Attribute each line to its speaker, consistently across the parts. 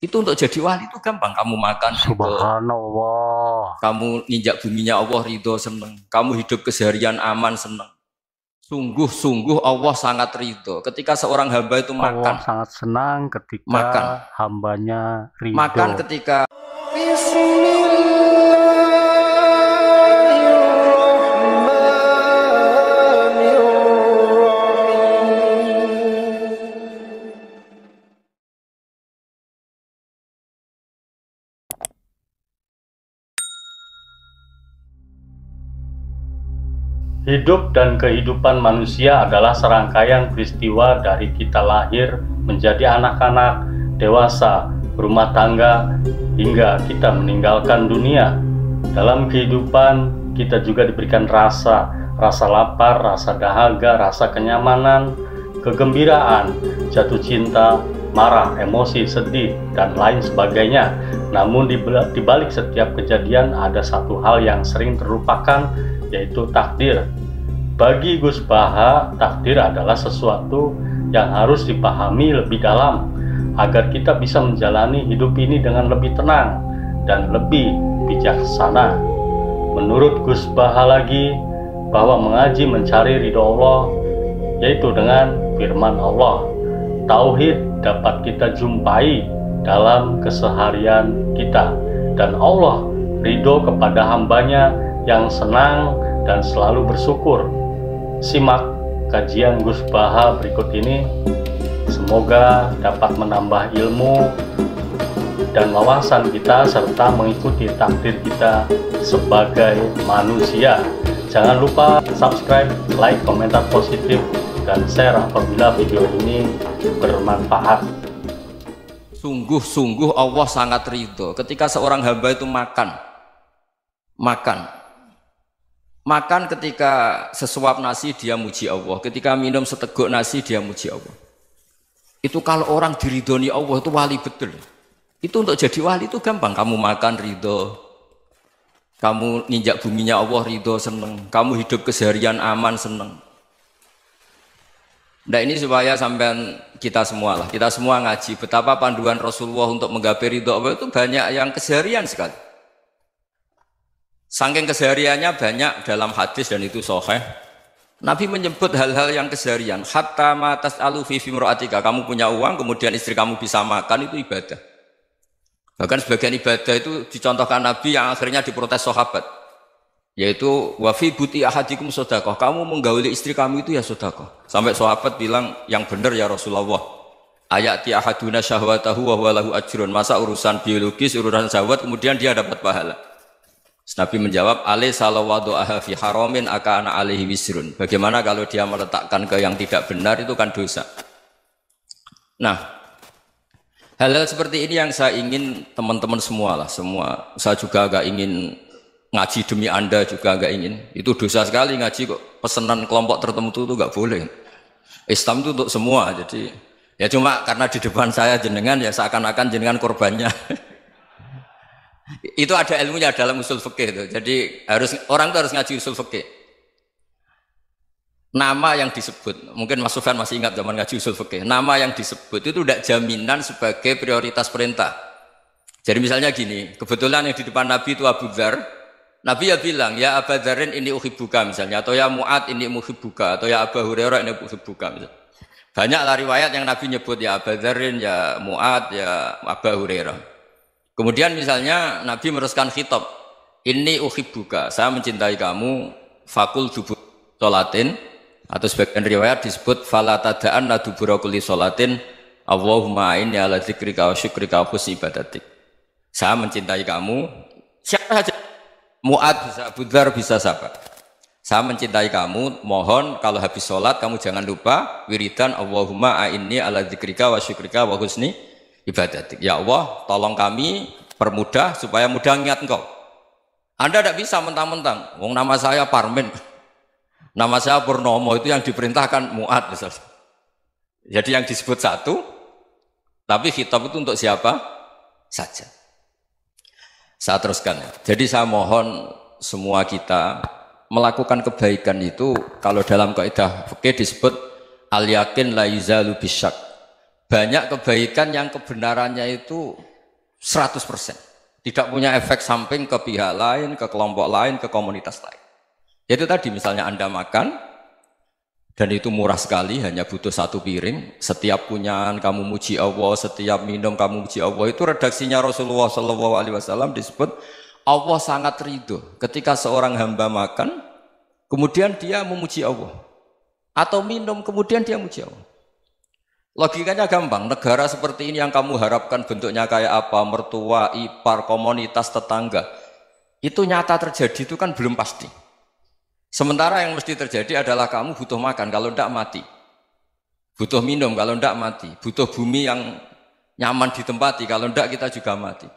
Speaker 1: Itu untuk jadi wali itu gampang. Kamu makan ridho,
Speaker 2: Subhanallah.
Speaker 1: kamu ninjak buminya Allah ridho seneng, kamu hidup keseharian aman seneng. Sungguh-sungguh Allah sangat ridho ketika seorang hamba itu
Speaker 2: Allah
Speaker 1: makan,
Speaker 2: sangat senang ketika
Speaker 1: makan,
Speaker 2: hambanya
Speaker 1: makan
Speaker 2: ridho.
Speaker 1: ketika
Speaker 2: Hidup dan kehidupan manusia adalah serangkaian peristiwa dari kita lahir menjadi anak-anak, dewasa, berumah tangga, hingga kita meninggalkan dunia. Dalam kehidupan, kita juga diberikan rasa lapar, rasa dahaga, rasa kenyamanan, kegembiraan, jatuh cinta, marah, emosi, sedih, dan lain sebagainya. Namun di balik setiap kejadian ada satu hal yang sering terlupakan, yaitu takdir. Bagi Gus Baha, takdir adalah sesuatu yang harus dipahami lebih dalam agar kita bisa menjalani hidup ini dengan lebih tenang dan lebih bijaksana. Menurut Gus Baha lagi, bahwa mengaji mencari ridho Allah, yaitu dengan firman Allah. Tauhid dapat kita jumpai dalam keseharian kita, dan Allah ridho kepada hambanya yang senang dan selalu bersyukur. Simak kajian Gus Baha berikut ini. Semoga dapat menambah ilmu dan wawasan kita serta mengikuti takdir kita sebagai manusia. Jangan lupa subscribe, like, komentar positif, dan share apabila video ini bermanfaat.
Speaker 1: sungguh-sungguh Allah sangat ridho ketika seorang hamba itu makan, makan ketika sesuap nasi dia muji Allah, ketika minum seteguk nasi dia muji Allah. Itu kalau orang diridhoni Allah itu wali betul. Itu untuk jadi wali itu gampang. Kamu makan ridho, kamu ninjak buminya Allah ridho seneng, kamu hidup keseharian aman seneng. Nah ini supaya sampean kita semua ngaji betapa panduan Rasulullah untuk menggapai ridho Allah itu banyak yang keseharian sekali. Saking kesehariannya banyak dalam hadis dan itu sahih. Nabi menyebut hal-hal yang keseharian. Hatta ma tas'alu fi imra'atika, kamu punya uang kemudian istri kamu bisa makan, itu ibadah. Bahkan sebagian ibadah itu dicontohkan Nabi yang akhirnya diprotes sahabat. Yaitu wa fi buti ahadikum sedekah, kamu menggauli istri kamu itu ya sedekah. Sampai sahabat bilang yang benar ya Rasulullah. Ayati ahaduna syahwatahu wa huwa lahu ajrun. Masa urusan biologis, urusan syahwat kemudian dia dapat pahala. Nabi menjawab, alaysa lawadhu'aha fi haramin akana alaihi wisrun. Bagaimana kalau dia meletakkan ke yang tidak benar, itu kan dosa. Nah, hal-hal seperti ini yang saya ingin teman-teman semua. Saya juga agak ingin ngaji demi Anda, juga agak ingin. Itu dosa sekali ngaji kok, pesanan kelompok tertentu itu enggak boleh. Islam itu untuk semua. Jadi ya cuma karena di depan saya jenengan ya seakan-akan jenengan korbannya. Itu ada ilmunya dalam usul fikih itu. Jadi orang itu harus ngaji usul fikih. Nama yang disebut, mungkin Mas Sufyan masih ingat zaman ngaji usul fikih. Nama yang disebut itu tidak jaminan sebagai prioritas perintah. Jadi misalnya gini, kebetulan yang di depan Nabi itu Abu Dzar. Nabi ya bilang, ya Abu Dzarin ini uhibbuka misalnya, atau ya Mu'ad ini uhibbuka, atau ya Abu Hurairah ini uhibbuka misalnya. Banyaklah riwayat yang Nabi nyebut ya Abu Dzarin, ya Mu'ad, ya Abu Hurairah. Kemudian misalnya Nabi meneruskan khitab, ini uhibbuka, saya mencintai kamu, fakul dubur sholatin, atau sebagian riwayat disebut falatadaan la dubura kulli sholatin, Allahumma inni ala dzikrika wa syukrika wa husni ibadatik. Saya mencintai kamu, siapa saja, Mu'ad bisa, Abu Dzar bisa siapa. Saya mencintai kamu, mohon kalau habis sholat kamu jangan lupa wiridan Allahumma inni ala dzikrika wa syukrika wa husni ibadatik. Ya Allah, tolong kami permudah supaya mudah ingat Engkau. Anda tidak bisa mentang-mentang, wong nama saya Parmin, nama saya Purnomo, itu yang diperintahkan Mu'ad misalnya. Jadi yang disebut satu, tapi khitab itu untuk siapa saja. Saya teruskan ya. Jadi saya mohon semua kita melakukan kebaikan itu, kalau dalam kaidah fikih disebut al yakin la yuzalu bisyak. Banyak kebaikan yang kebenarannya itu 100%. Tidak punya efek samping ke pihak lain, ke kelompok lain, ke komunitas lain. Yaitu tadi misalnya Anda makan, dan itu murah sekali, hanya butuh 1 piring. Setiap kunyahan kamu muji Allah, setiap minum kamu muji Allah. Itu redaksinya Rasulullah SAW disebut Allah sangat ridho ketika seorang hamba makan, kemudian dia memuji Allah. Atau minum, kemudian dia muji Allah. Logikanya gampang, negara seperti ini yang kamu harapkan bentuknya kayak apa, mertua, ipar, komunitas, tetangga, itu nyata terjadi itu kan belum pasti. Sementara yang mesti terjadi adalah kamu butuh makan, kalau tidak mati. Butuh minum, kalau tidak mati. Butuh bumi yang nyaman ditempati, kalau tidak kita juga mati.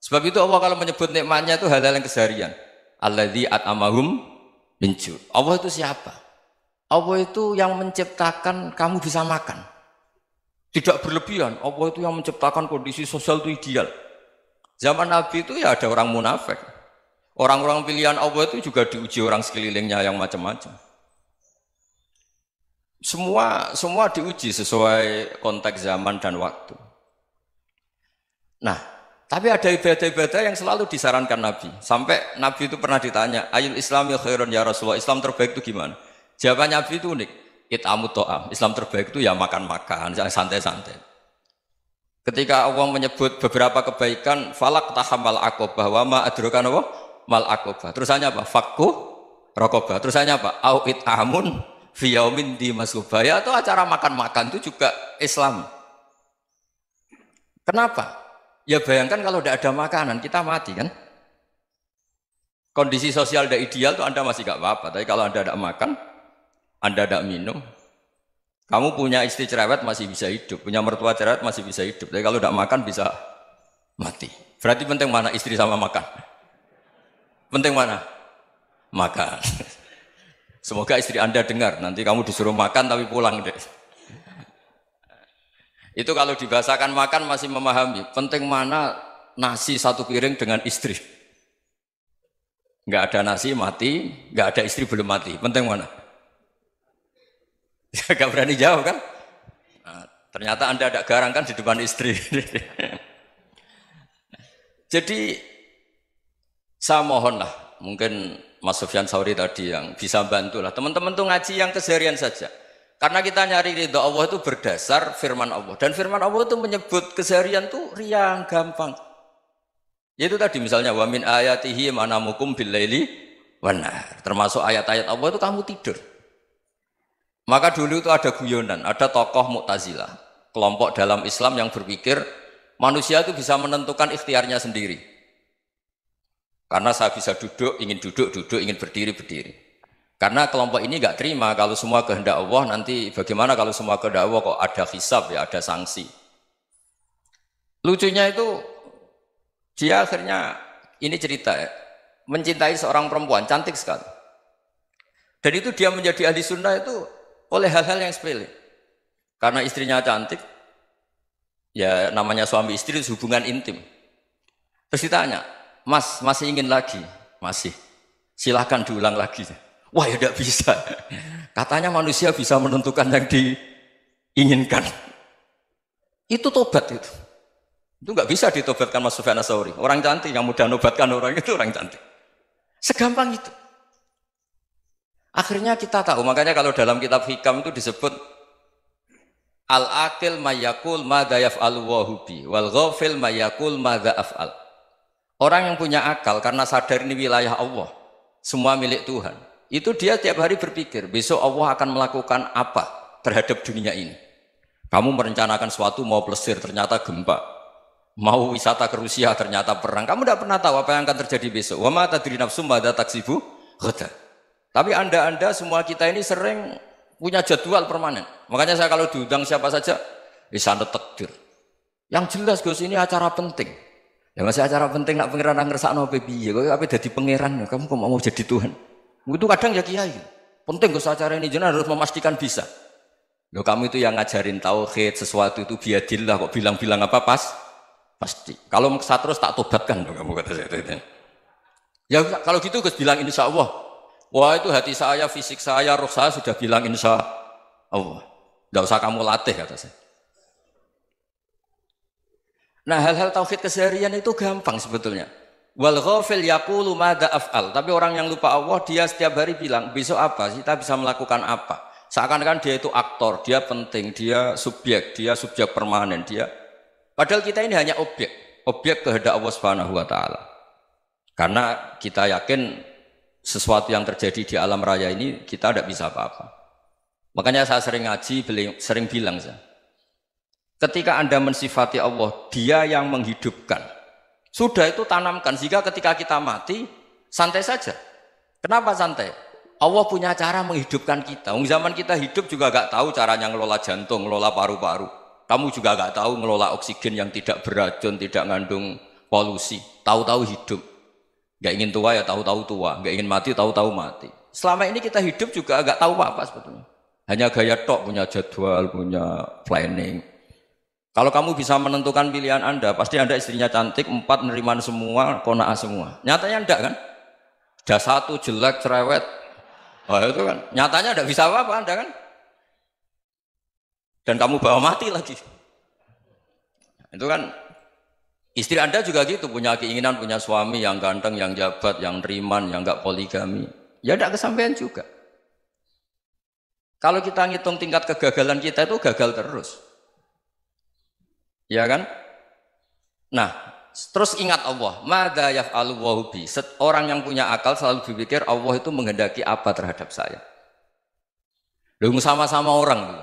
Speaker 1: Sebab itu Allah kalau menyebut nikmatnya itu hal-hal yang keseharian. Alladzi at'amahum min ju'. Allah itu siapa? Allah itu yang menciptakan kamu bisa makan. Tidak berlebihan, Allah itu yang menciptakan kondisi sosial itu ideal. Zaman Nabi itu ya ada orang munafik. Orang-orang pilihan Allah itu juga diuji orang sekelilingnya yang macam-macam. Semua diuji sesuai konteks zaman dan waktu. Nah, tapi ada ibadah-ibadah yang selalu disarankan Nabi. Sampai Nabi itu pernah ditanya, ayul islami khairun ya Rasulullah, Islam terbaik itu gimana? Jawaban Nabi itu unik. It'amut to'am. Islam terbaik itu ya makan-makan, santai-santai. Ketika Allah menyebut beberapa kebaikan, falak tahamal akobah, wa ma adrokan apa? Mal akobah. Terusannya apa? Fakku rokobah. Terusannya apa? Au it'amun fiyaumin di masubaya. Atau acara makan-makan itu juga Islam. Kenapa? Ya bayangkan kalau tidak ada makanan, kita mati kan? Kondisi sosial tidak ideal itu Anda masih gak apa-apa. Tapi kalau Anda tidak makan, Anda tidak minum, kamu punya istri cerewet masih bisa hidup, punya mertua cerewet masih bisa hidup, tapi kalau tidak makan bisa mati. Berarti penting mana istri sama makan? Penting mana? Makan. Semoga istri Anda dengar, nanti kamu disuruh makan tapi pulang deh. Itu kalau dibahasakan makan masih memahami, penting mana nasi 1 piring dengan istri. Nggak ada nasi mati, nggak ada istri belum mati, penting mana? Gak berani jawab kan? Nah, ternyata Anda ada garang kan di depan istri. Jadi saya mohonlah, mungkin Mas Sufyan Sauri tadi yang bisa bantulah. Teman-teman tuh ngaji yang keseharian saja. Karena kita nyari ridha Allah itu berdasar firman Allah. Dan firman Allah itu menyebut keseharian tuh riang, gampang. Yaitu tadi misalnya wa min ayatihi manamukum bil-laili wan-nahar. Termasuk ayat-ayat Allah itu kamu tidur. Maka dulu itu ada guyonan, ada tokoh Mu'tazilah, kelompok dalam Islam yang berpikir manusia itu bisa menentukan ikhtiarnya sendiri. Karena saya bisa duduk, ingin duduk, ingin berdiri, berdiri. Karena kelompok ini nggak terima kalau semua kehendak Allah, nanti bagaimana kalau semua kehendak Allah kok ada hisab ya, ada sanksi. Lucunya itu dia akhirnya, ini cerita ya, mencintai seorang perempuan, cantik sekali. Dan itu dia menjadi ahli sunnah itu oleh hal-hal yang sepele. Karena istrinya cantik, ya namanya suami istri itu hubungan intim. Terus ditanya, Mas, masih ingin lagi? Masih. Silahkan diulang lagi. Wah ya tidak bisa. Katanya manusia bisa menentukan yang diinginkan. Itu tobat itu. Itu nggak bisa ditobatkan Mas Sufyan Ats-Tsauri. Orang cantik yang mudah nobatkan orang itu orang cantik. Segampang itu. Akhirnya kita tahu, makanya kalau dalam kitab Hikam itu disebut al-aqil mayyakul madza yaf'alu wa hubi wal ghafil mayyakul madza af'al. Orang yang punya akal karena sadar ini wilayah Allah, semua milik Tuhan. Itu dia tiap hari berpikir, besok Allah akan melakukan apa terhadap dunia ini. Kamu merencanakan suatu mau plesir, ternyata gempa. Mau wisata ke Rusia, ternyata perang. Kamu tidak pernah tahu apa yang akan terjadi besok. Wa ma tadri nafsum madza taksibu ghadan. Tapi anda semua kita ini sering punya jadwal permanen. Makanya saya kalau diundang siapa saja, bisa takdir. Yang jelas Gus ini acara penting. Ya masih acara penting nak pangeran ngersakno piye? Kowe ape dadi pangeran, kamu kok mau jadi Tuhan? Itu kadang ya kiai. Penting Gus acara ini jenengan harus memastikan bisa. Loh kamu itu yang ngajarin tauhid, sesuatu itu biadillah kok bilang-bilang apa pasti. Kalau maksa terus tak tobatkan kamu kata saya. Ya kalau gitu Gus bilang insya Allah. Wah itu hati saya, fisik saya, roh saya sudah bilang insya Allah. Tidak usah kamu latih kata saya. Nah, hal-hal tauhid keseharian itu gampang sebetulnya. Wal ghafil yaqulu madza af'al. Tapi orang yang lupa Allah dia setiap hari bilang, besok apa? Kita bisa melakukan apa? Seakan-akan dia itu aktor, dia penting, dia subjek permanen, dia. Padahal kita ini hanya objek kehendak Allah Subhanahu wa taala. Karena kita yakin sesuatu yang terjadi di alam raya ini kita tidak bisa apa-apa. Makanya saya sering ngaji, sering bilang saya, ketika Anda mensifati Allah, dia yang menghidupkan. Sudah itu tanamkan, sehingga ketika kita mati, santai saja. Kenapa santai? Allah punya cara menghidupkan kita. Zaman kita hidup juga gak tahu caranya ngelola jantung, ngelola paru-paru. Kamu juga gak tahu ngelola oksigen yang tidak beracun, tidak mengandung polusi. Tahu-tahu hidup. Gak ingin tua ya tahu-tahu tua, gak ingin mati tahu-tahu mati. Selama ini kita hidup juga gak tahu apa-apa sebetulnya. Hanya gaya tok, punya jadwal, punya planning. Kalau kamu bisa menentukan pilihan Anda, pasti Anda istrinya cantik, 4 neriman semua, kona'ah semua. Nyatanya enggak kan? Ada 1 jelek, cerewet. Oh itu kan, nyatanya enggak bisa apa-apa Anda kan? Dan kamu bawa mati lagi. Itu kan, istri Anda juga gitu, punya keinginan, punya suami yang ganteng, yang jabat, yang neriman, yang enggak poligami. Ya enggak kesampaian juga. Kalau kita ngitung tingkat kegagalan kita itu gagal terus. Ya kan? Nah, terus ingat Allah, madza yaf'alu wa bi. Orang yang punya akal selalu berpikir Allah itu menghendaki apa terhadap saya. Lalu sama-sama orang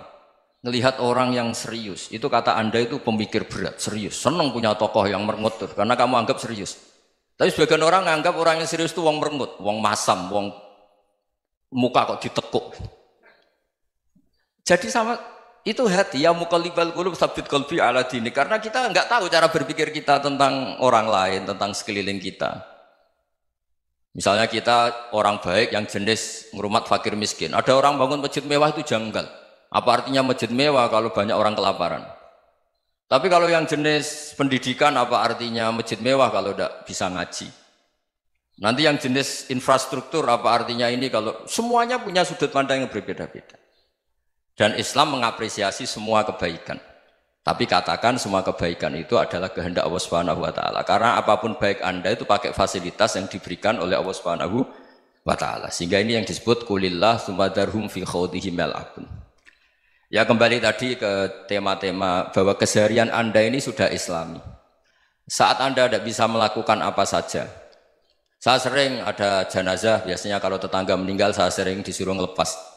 Speaker 1: ngelihat orang yang serius, itu kata Anda itu pemikir berat, serius. Senang punya tokoh yang merengut karena kamu anggap serius. Tapi sebagian orang anggap orang yang serius itu wong merengut, wong masam, wong muka kok ditekuk. Jadi sama itu hati ya muqallibal qulub tsabbit qalbi ala dini, karena kita enggak tahu cara berpikir kita tentang orang lain, tentang sekeliling kita. Misalnya kita orang baik yang jenis ngrumat fakir miskin. Ada orang bangun masjid mewah itu janggal. Apa artinya masjid mewah kalau banyak orang kelaparan? Tapi kalau yang jenis pendidikan apa artinya masjid mewah kalau tidak bisa ngaji? Nanti yang jenis infrastruktur apa artinya ini kalau semuanya punya sudut pandang yang berbeda-beda. Dan Islam mengapresiasi semua kebaikan. Tapi katakan semua kebaikan itu adalah kehendak Allah Subhanahu wa taala. Karena apapun baik Anda itu pakai fasilitas yang diberikan oleh Allah Subhanahu wa taala. Sehingga ini yang disebut kulillah sumadarhum fi khawdihim yal'abun. Ya kembali tadi ke tema-tema bahwa keseharian Anda ini sudah Islami. Saat Anda tidak bisa melakukan apa saja. Saya sering ada jenazah, biasanya kalau tetangga meninggal saya sering disuruh ngelepas.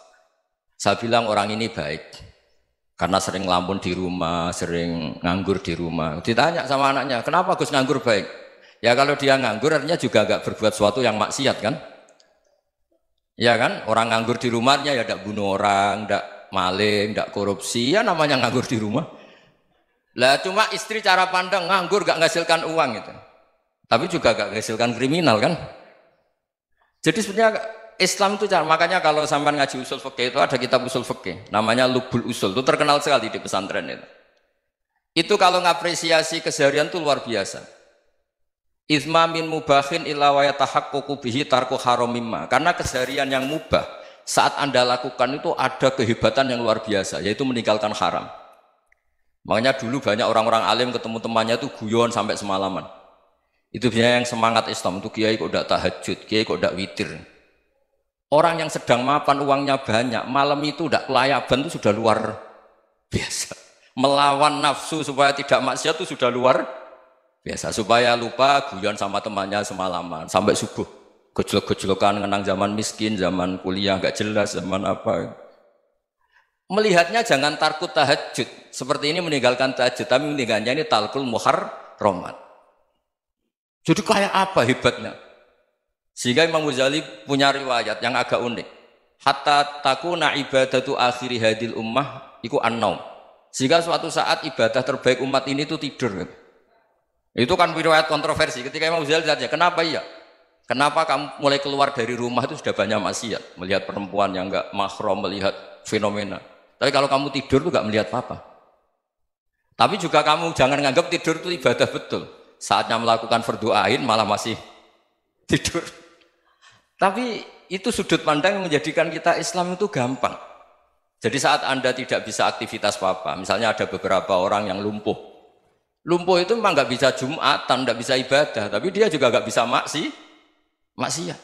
Speaker 1: Saya bilang orang ini baik karena sering ngelamun di rumah, sering nganggur di rumah. Ditanya sama anaknya, kenapa Gus nganggur baik? Ya kalau dia nganggur artinya juga agak berbuat sesuatu yang maksiat kan? Ya kan? Orang nganggur di rumahnya ya tidak bunuh orang, tidak maling, tidak korupsi, ya namanya nganggur di rumah. Lah cuma istri cara pandang nganggur gak menghasilkan uang itu. Tapi juga gak menghasilkan kriminal kan? Jadi sebenarnya Islam itu makanya kalau sampai ngaji usul fikih itu ada kitab usul fikih namanya Lubul Usul, itu terkenal sekali di pesantren itu. Itu kalau ngapresiasi keseharian itu luar biasa. Itsma min mubahin illa wa yatahaqqaqu bihi tarku haramimma. Karena keseharian yang mubah saat Anda lakukan itu ada kehebatan yang luar biasa, yaitu meninggalkan haram. Makanya dulu banyak orang-orang alim ketemu temannya itu guyon sampai semalaman. Itu biasanya yang semangat Islam itu kiai kok ndak tahajud, kiai kok ndak witir. Orang yang sedang mapan uangnya banyak, malam itu tidak kelayaban itu sudah luar biasa. Melawan nafsu supaya tidak maksiat itu sudah luar biasa. Supaya lupa guyon sama temannya semalaman sampai subuh. Gejolak-gejolokan kenang zaman miskin, zaman kuliah nggak jelas, zaman apa. Melihatnya jangan tarkut tahajud. Seperti ini meninggalkan tahajud, tapi meninggalnya ini talkul muharramat. Jadi kayak apa hebatnya? Sehingga Imam Ghazali punya riwayat yang agak unik. Hatta takuna ibadatu akhiri hadil ummah iku an-naum. Sehingga suatu saat ibadah terbaik umat ini itu tidur. Itu kan riwayat kontroversi. Ketika Imam Ghazali tanya, kenapa iya? Kenapa kamu mulai keluar dari rumah itu sudah banyak maksiat? Melihat perempuan yang enggak mahram, melihat fenomena. Tapi kalau kamu tidur itu enggak melihat apa-apa. Tapi juga kamu jangan nganggap tidur itu ibadah betul. Saatnya melakukan fardu ain malah masih tidur. Tapi itu sudut pandang yang menjadikan kita Islam itu gampang. Jadi saat Anda tidak bisa aktivitas apa-apa, misalnya ada beberapa orang yang lumpuh, Lumpuh itu memang nggak bisa Jumatan, nggak bisa ibadah, tapi dia juga nggak bisa maksiat.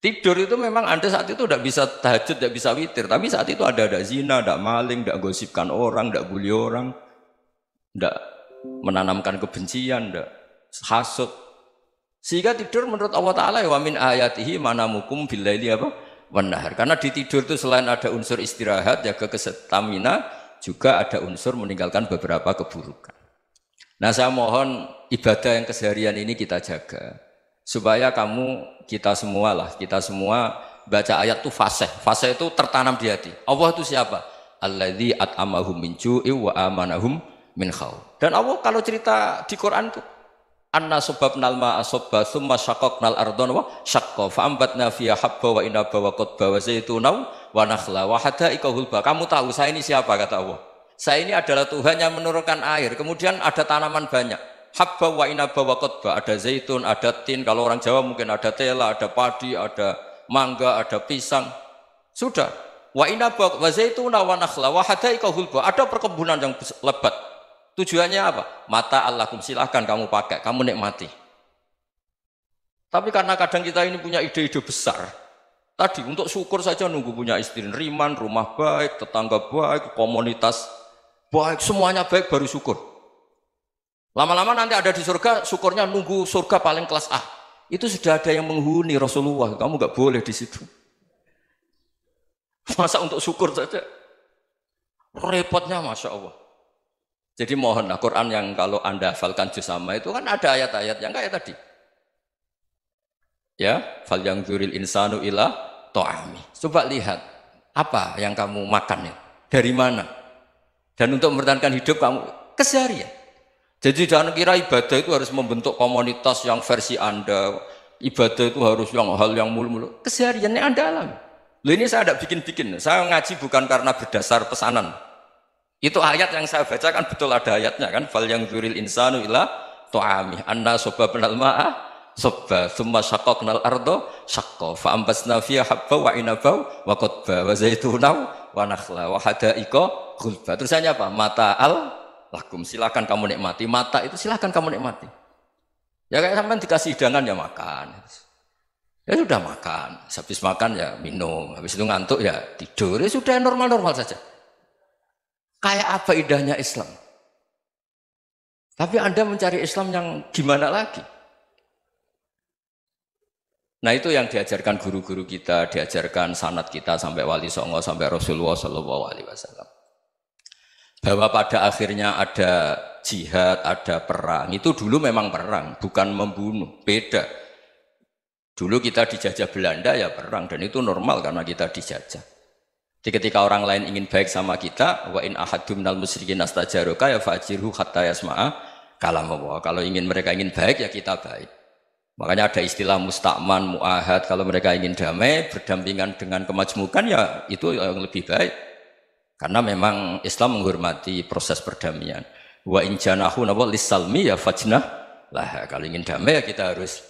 Speaker 1: Tidur itu memang Anda saat itu tidak bisa tahajud, tidak bisa witir, tapi saat itu ada zina, ada maling, tidak gosipkan orang, tidak bully orang, tidak menanamkan kebencian, tidak hasud. Sehingga tidur menurut Allah Ta'ala wa min ayatihi manamukum billaili apa? Wan-nahar. Karena di tidur itu selain ada unsur istirahat, jaga kestamina, juga ada unsur meninggalkan beberapa keburukan. Nah saya mohon ibadah yang keseharian ini kita jaga. Supaya kita semua baca ayat itu fasih itu tertanam di hati. Allah itu siapa? Alladzi at'amahum min ju'i wa amanahum min khauf. Dan Allah kalau cerita di Quran itu anna sababnal ma'a sabba tsumma syaqqaqnal ardha wa syaqqa fa ambatna fiha habba wa inaba wa qadba wa zaituna wa nakhla wa hada'iqa hulba. Kamu tahu saya ini siapa kata Allah? Saya ini adalah Tuhan yang menurunkan air, kemudian ada tanaman banyak. Habba wa inaba wa qadba, ada zaitun, ada tin, kalau orang Jawa mungkin ada tela, ada padi, ada mangga, ada pisang. Sudah. Wa inaba wa zaituna wa nakhla wa hada'iqa hulba, ada perkebunan yang lebat. Tujuannya apa? Mata Allahkum, silahkan kamu pakai, kamu nikmati. Tapi karena kadang kita ini punya ide-ide besar. Tadi untuk syukur saja nunggu punya istri riman, rumah baik, tetangga baik, komunitas baik, semuanya baik baru syukur. Lama-lama nanti ada di surga, syukurnya nunggu surga paling kelas A. Itu sudah ada yang menghuni Rasulullah, kamu nggak boleh di situ. Masa untuk syukur saja? Repotnya Masya Allah. Jadi mohonlah Quran yang kalau Anda hafalkan juz sama itu kan ada ayat-ayat yang kayak tadi. Ya, fal yang dzuril insanu ila ta'ami. Coba lihat apa yang kamu makan ya, dari mana? Dan untuk mempertahankan hidup kamu keseharian. Jadi jangan kira ibadah itu harus membentuk komunitas yang versi Anda. Ibadah itu harus yang hal yang mulu-mulu. Kesehariannya Anda alami. Loh ini saya tidak bikin-bikin. Saya ngaji bukan karena berdasar pesanan. Itu ayat yang saya baca kan betul ada ayatnya kan. Fal yang dzuril insanu ila ta'ami. Anna sababnal ma'a sabba. Thumma syaqqaqnal ardo syaqqa. Fa ambasna fiha habba wa inaba wa qadba wa zaituna wa nakhla wa hada'iqa ghulba. Terusannya apa? Mata'al lakum, silakan kamu nikmati. Mata itu silakan kamu nikmati. Ya kayak sampean dikasih hidangan ya makan. Ya sudah makan. Habis makan ya minum. Habis itu ngantuk ya tidur. Ya sudah normal-normal saja. Kayak apa indahnya Islam. Tapi Anda mencari Islam yang gimana lagi? Nah itu yang diajarkan guru-guru kita, diajarkan sanad kita sampai Wali Songo, sampai Rasulullah SAW. Bahwa pada akhirnya ada jihad, ada perang. Itu dulu memang perang, bukan membunuh. Beda. Dulu kita dijajah Belanda ya perang, dan itu normal karena kita dijajah. Jadi ketika orang lain ingin baik sama kita, wa in ahadum minal musyrikin astajaroka ya fajirhu hatta yasma'a kalam Allah. Kalau mereka ingin baik ya kita baik. Makanya ada istilah musta'man, mu'ahad. Kalau mereka ingin damai, berdampingan dengan kemajmukan ya itu yang lebih baik. Karena memang Islam menghormati proses perdamaian. Wa in janahu lis-salmi ya fajnah lah. Kalau ingin damai ya kita harus